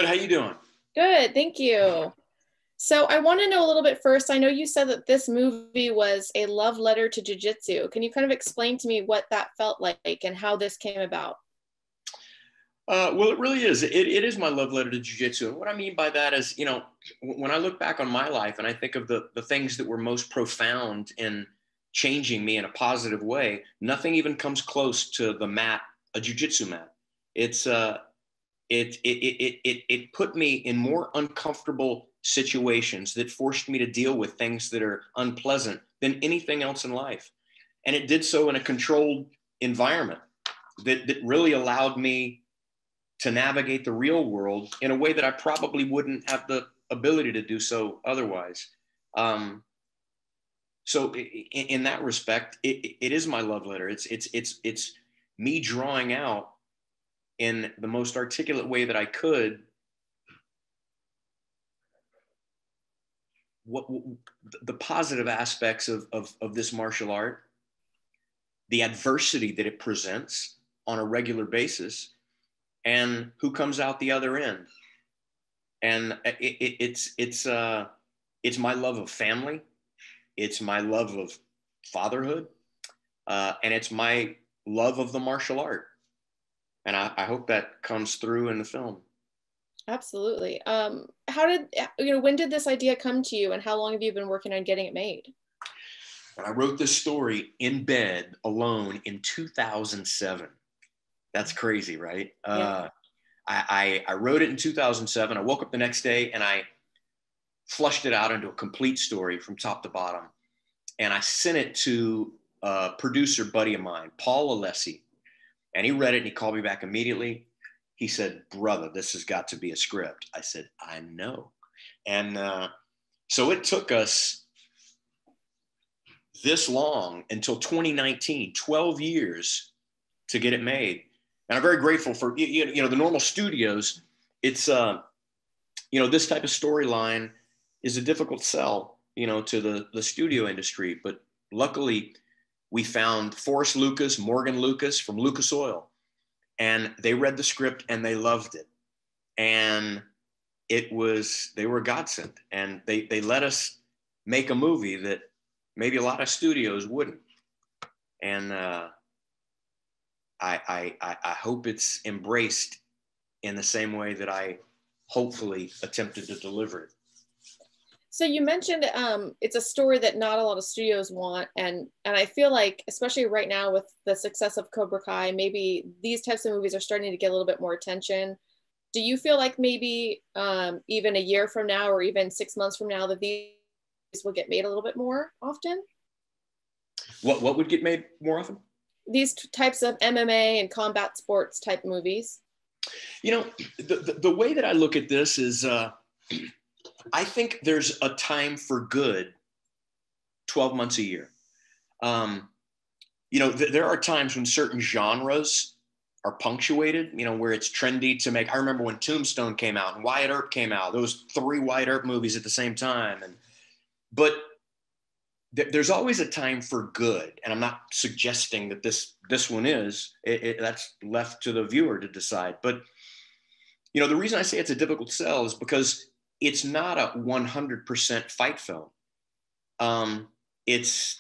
How you doing? Good, thank you. So I want to know a little bit first. I know you said that this movie was a love letter to jiu-jitsu. Can you kind of explain to me what that felt like and how this came about? Well, it really is. It is my love letter to jiu-jitsu. And what I mean by that is, when I look back on my life and I think of the things that were most profound in changing me in a positive way, nothing even comes close to the mat, a jiu-jitsu mat. It's it put me in more uncomfortable situations that forced me to deal with things that are unpleasant than anything else in life. And it did so in a controlled environment that really allowed me to navigate the real world in a way that I probably wouldn't have the ability to do so otherwise. Um, so in that respect, it is my love letter. It's me drawing out in the most articulate way that I could what the positive aspects of this martial art, the adversity that it presents on a regular basis, and who comes out the other end. And it's my love of family, it's my love of fatherhood, and it's my love of the martial art. And I hope that comes through in the film. Absolutely. How did, when did this idea come to you and how long have you been working on getting it made? And I wrote this story in bed alone in 2007. That's crazy, right? Yeah. I wrote it in 2007. I woke up the next day and I flushed it out into a complete story from top to bottom. And I sent it to a producer buddy of mine, Paul Alessi. And he read it and he called me back immediately. He said, "Brother, this has got to be a script." I said, "I know." And so it took us this long until 2019, 12 years to get it made. And I'm very grateful for, the normal studios. It's, this type of storyline is a difficult sell, to the studio industry. But luckily, we found Forrest Lucas, Morgan Lucas from Lucas Oil, and they read the script and they loved it. And they were a godsend. And they let us make a movie that maybe a lot of studios wouldn't. And I hope it's embraced in the same way that I hopefully attempted to deliver it. So you mentioned it's a story that not a lot of studios want, and I feel like especially right now with the success of Cobra Kai, maybe these types of movies are starting to get a little bit more attention. Do you feel like maybe even a year from now or even 6 months from now that these will get made a little bit more often? What would get made more often? These types of MMA and combat sports type movies. The way that I look at this is I think there's a time for good 12 months a year. There are times when certain genres are punctuated, where it's trendy to make. I remember when Tombstone came out and Wyatt Earp came out, those three Wyatt Earp movies at the same time. But there's always a time for good. And I'm not suggesting that this one is. That's left to the viewer to decide. But, the reason I say it's a difficult sell is because it's not a 100% fight film. It's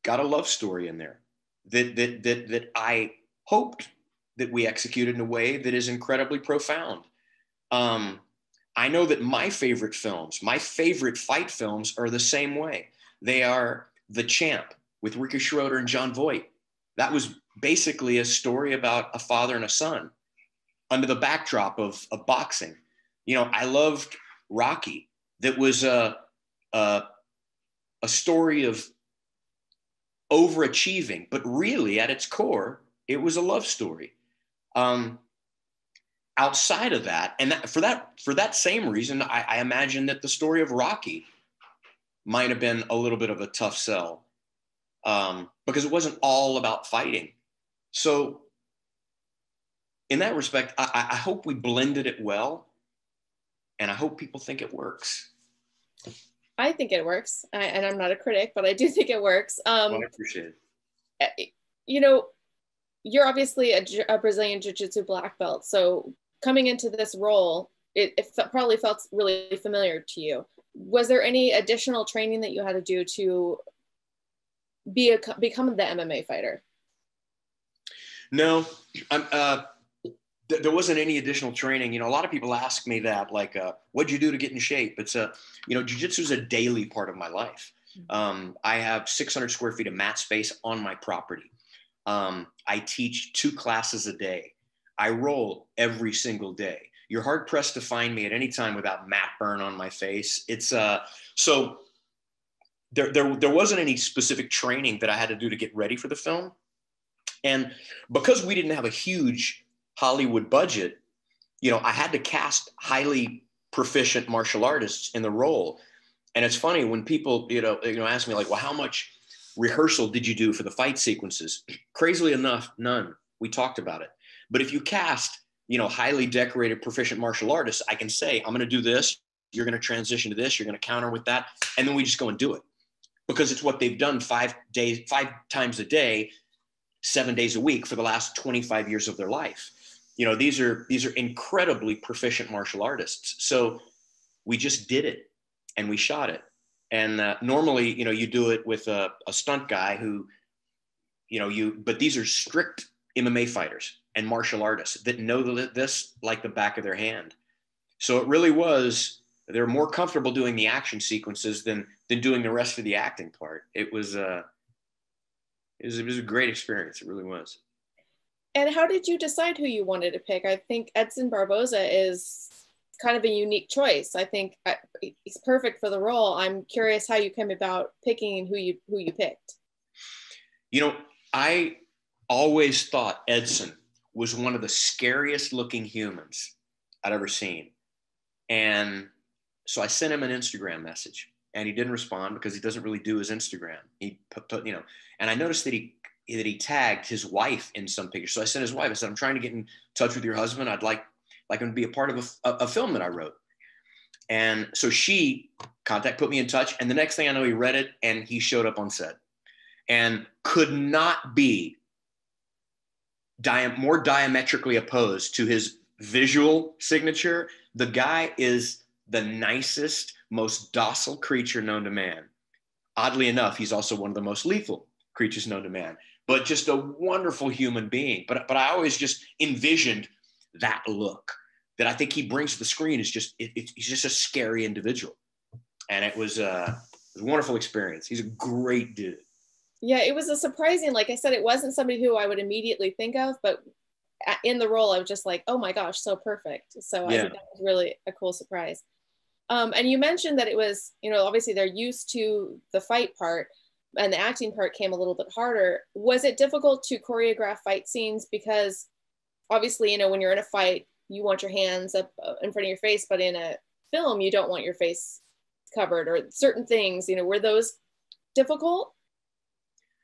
got a love story in there that I hoped that we executed in a way that is incredibly profound. I know that my favorite fight films are the same way. They are The Champ with Ricky Schroeder and John Voight. That was basically a story about a father and a son under the backdrop of boxing. I loved Rocky. That was a story of overachieving, but really at its core, it was a love story. Outside of that, and for that same reason, I imagine that the story of Rocky might have been a little bit of a tough sell, because it wasn't all about fighting. So in that respect, I hope we blended it well, and I hope people think it works. I think it works, and I'm not a critic, but I do think it works. Well, I appreciate it. You're obviously a Brazilian Jiu-Jitsu black belt. So coming into this role, it probably felt really familiar to you. Was there any additional training that you had to do to become the MMA fighter? No, there wasn't any additional training. You know, a lot of people ask me that, like, what'd you do to get in shape? It's you know, jiu-jitsu is a daily part of my life. I have 600 square feet of mat space on my property. I teach 2 classes a day. I roll every single day. You're hard pressed to find me at any time without mat burn on my face. It's so there wasn't any specific training that I had to do to get ready for the film. And because we didn't have a huge Hollywood budget, you know, I had to cast highly proficient martial artists in the role. And it's funny when people, you know, ask me like, well, how much rehearsal did you do for the fight sequences? Crazily enough, none. We talked about it. But if you cast, you know, highly decorated, proficient martial artists, I can say, I'm going to do this. You're going to transition to this. You're going to counter with that. And then we just go and do it because it's what they've done 5 times a day, 7 days a week for the last 25 years of their life. You know, these are incredibly proficient martial artists. So we just did it and we shot it. And normally, you know, you do it with a stunt guy who, you know, but these are strict MMA fighters and martial artists that know this like the back of their hand. So it really was, they're more comfortable doing the action sequences than doing the rest of the acting part. It was a great experience. It really was. And how did you decide who you wanted to pick? I think Edson Barboza is kind of a unique choice. I think he's perfect for the role. I'm curious how you came about picking who you picked. You know, I always thought Edson was one of the scariest looking humans I'd ever seen. And so I sent him an Instagram message and he didn't respond because he doesn't really do his Instagram. He put, you know, and I noticed that he tagged his wife in some pictures. So I sent his wife, I said, I'm trying to get in touch with your husband. I'd like him to be a part of a film that I wrote. And so she put me in touch. And the next thing I know, he read it and he showed up on set and could not be more diametrically opposed to his visual signature. The guy is the nicest, most docile creature known to man. Oddly enough, he's also one of the most lethal creatures known to man, but just a wonderful human being. But I always just envisioned that look that I think he brings to the screen is just, he's just a scary individual. And it was a wonderful experience. He's a great dude. Yeah, it was a surprising, like I said, it wasn't somebody who I would immediately think of, but in the role, I was just like, oh my gosh, so perfect. So yeah. I think that was really a cool surprise. And you mentioned that it was, you know, obviously they're used to the fight part and the acting part came a little bit harder. Was it difficult to choreograph fight scenes? Because obviously, you know, when you're in a fight, you want your hands up in front of your face, but in a film, you don't want your face covered or certain things, you know, were those difficult?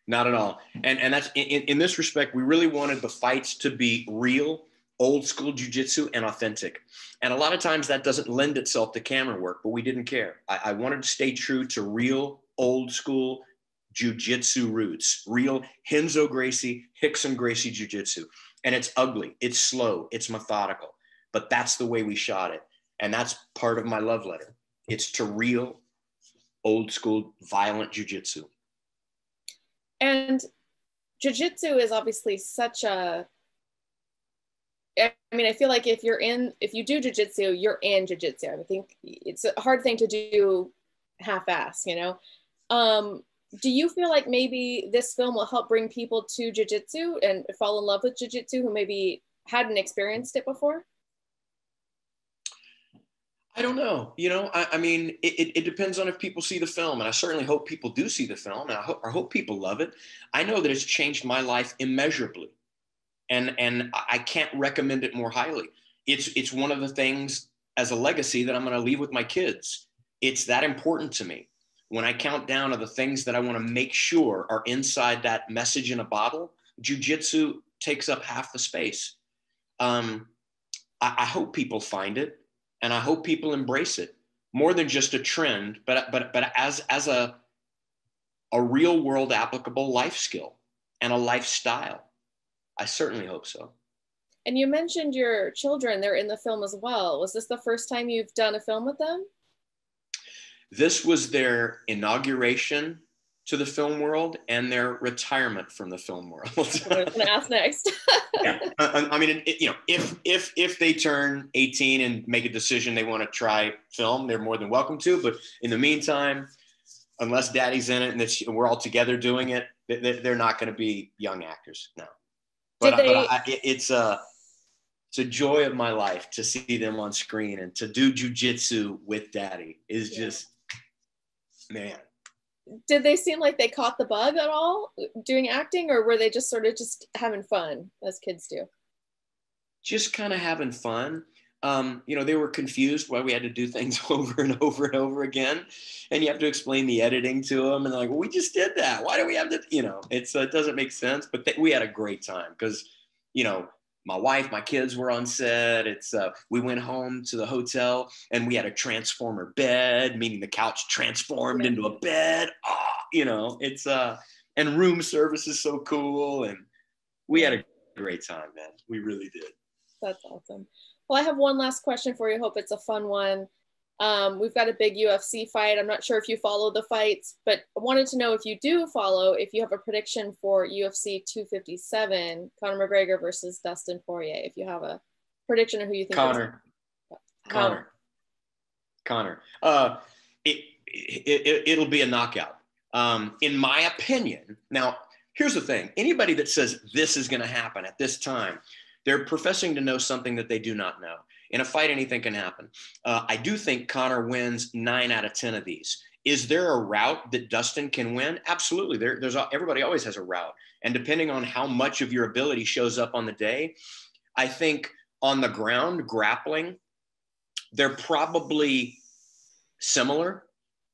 Not at all. And that's in this respect, we really wanted the fights to be real, old school jiu-jitsu and authentic. And a lot of times that doesn't lend itself to camera work, but we didn't care. I wanted to stay true to real, old school jiu-jitsu roots, real Renzo Gracie, Rickson Gracie jiu-jitsu. And it's ugly, it's slow, it's methodical, but that's the way we shot it. And that's part of my love letter. It's to real, old school, violent jiu-jitsu. And jiu-jitsu is obviously such a, I mean, I feel like if you do jiu-jitsu, you're in jiu-jitsu. I think it's a hard thing to do half-ass, you know? Do you feel like maybe this film will help bring people to jiu-jitsu and fall in love with jiu-jitsu who maybe hadn't experienced it before? I don't know. You know, I mean, it depends on if people see the film, and I certainly hope people do see the film, and I hope people love it. I know that it's changed my life immeasurably, and I can't recommend it more highly. It's one of the things as a legacy that I'm going to leave with my kids. It's that important to me. When I count down of the things that I want to make sure are inside that message in a bottle, jiu-jitsu takes up half the space. I hope people find it. And I hope people embrace it more than just a trend, but as a real world applicable life skill and a lifestyle. I certainly hope so. And you mentioned your children, they're in the film as well. Was this the first time you've done a film with them? This was their inauguration to the film world and their retirement from the film world. I was going to ask next. Yeah. I mean, you know, if they turn 18 and make a decision they want to try film, they're more than welcome to. But in the meantime, unless daddy's in it and we're all together doing it, they're not going to be young actors. No. But, it's a joy of my life to see them on screen, and to do jujitsu with daddy is just, man. Did they seem like they caught the bug at all doing acting, or were they just sort of just having fun as kids do? Just kind of having fun. You know, they were confused why we had to do things over and over and over again. And you have to explain the editing to them. And they're like, well, we just did that. Why do we have to, you know, it doesn't make sense. But we had a great time because, you know, my wife, my kids were on set. We went home to the hotel and we had a transformer bed, meaning the couch transformed into a bed. Oh, you know, and room service is so cool. And we had a great time, man. We really did. That's awesome. Well, I have one last question for you. Hope it's a fun one. We've got a big UFC fight. I'm not sure if you follow the fights, but I wanted to know if you do follow, if you have a prediction for UFC 257, Conor McGregor versus Dustin Poirier. If you have a prediction of who you think. Conor. It'll be a knockout. In my opinion. Now, here's the thing. Anybody that says this is going to happen at this time, they're professing to know something that they do not know. In a fight, anything can happen. I do think Conor wins 9 out of 10 of these. Is there a route that Dustin can win? Absolutely. Everybody always has a route. And depending on how much of your ability shows up on the day, I think on the ground, grappling, they're probably similar.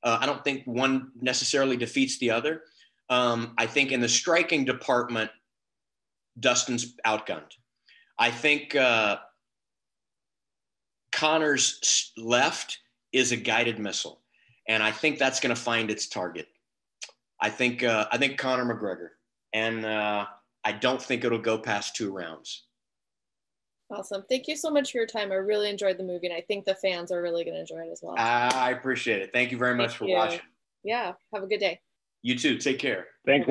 I don't think one necessarily defeats the other. I think in the striking department, Dustin's outgunned. I think Conor's left is a guided missile, and I think that's going to find its target. I think Conor McGregor, and I don't think it'll go past 2 rounds. Awesome. Thank you so much for your time. I really enjoyed the movie, and I think the fans are really going to enjoy it as well. I appreciate it. Thank you very much for watching. Yeah. Have a good day. You too. Take care. Thanks.